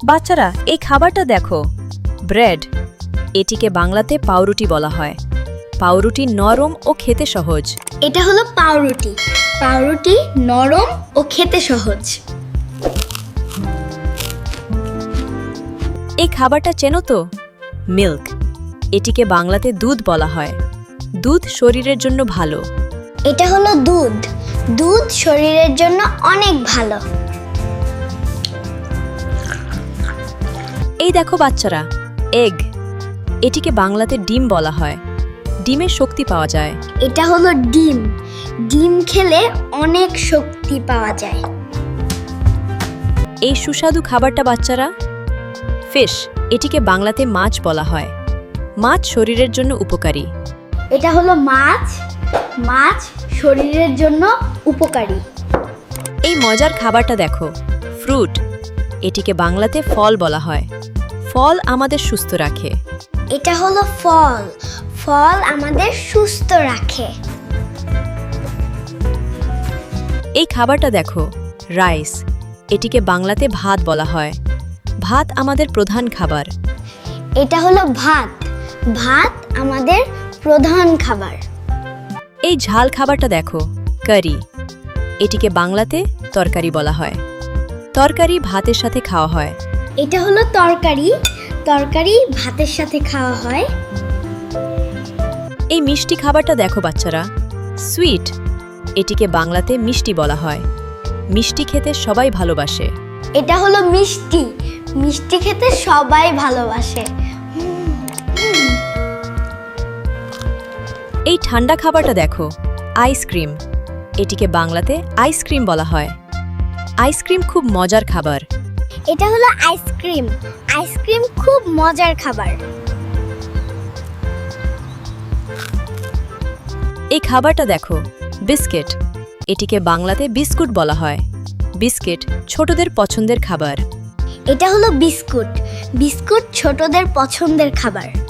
বাচ্চারা এই খাবারটা দেখো, ব্রেড। এটিকে বাংলাতে পাউরুটি বলা হয়। পাউরুটি নরম ও খেতে সহজ। এটা হলো পাউরুটি। পাউরুটি নরম ও খেতে সহজ। এই খাবারটা চেনো তো? মিল্ক। এটিকে বাংলাতে দুধ বলা হয়। দুধ শরীরের জন্য ভালো। এটা হলো দুধ। দুধ শরীরের জন্য অনেক ভালো। এই দেখো বাচ্চারা, এগ। এটিকে বাংলাতে ডিম বলা হয়। ডিমের শক্তি পাওয়া যায়। এটা হলো ডিম। ডিম খেলে অনেক শক্তি পাওয়া যায়। এই সুস্বাদু খাবারটা বাচ্চারা, ফিশ। এটিকে বাংলাতে মাছ বলা হয়। মাছ শরীরের জন্য উপকারী। এটা হলো মাছ। মাছ শরীরের জন্য উপকারী। এই মজার খাবারটা দেখো, ফ্রুট। এটিকে বাংলাতে ফল বলা হয়। ফল আমাদের সুস্থ রাখে। এটা হলো ফল। ফল আমাদের সুস্থ রাখে। এই খাবারটা দেখো, রাইস। এটিকে বাংলাতে ভাত বলা হয়। ভাত আমাদের প্রধান খাবার। এটা হলো ভাত। ভাত আমাদের প্রধান খাবার। এই ঝাল খাবারটা দেখো, কারি। এটিকে বাংলাতে তরকারি বলা হয়। তরকারি ভাতের সাথে খাওয়া হয়। এটা হলো তরকারি। তরকারি ভাতের সাথে খাওয়া হয়। এই মিষ্টি খাবারটা দেখো বাচ্চারা, সুইট। এটিকে বাংলাতে মিষ্টি বলা হয়। মিষ্টি খেতে সবাই ভালোবাসে। এটা হলো মিষ্টি। মিষ্টি খেতে সবাই ভালোবাসে। এই ঠান্ডা খাবারটা দেখো, আইসক্রিম। এটিকে বাংলাতে আইসক্রিম বলা হয়। আইসক্রিম খুব মজার খাবার। এটা হলো আইসক্রিম। আইসক্রিম খুব মজার খাবার। এই খাবারটা দেখো, বিস্কিট। এটিকে বাংলাতে বিস্কুট বলা হয়। বিস্কিট ছোটদের পছন্দের খাবার। এটা হলো বিস্কুট। বিস্কুট ছোটদের পছন্দের খাবার।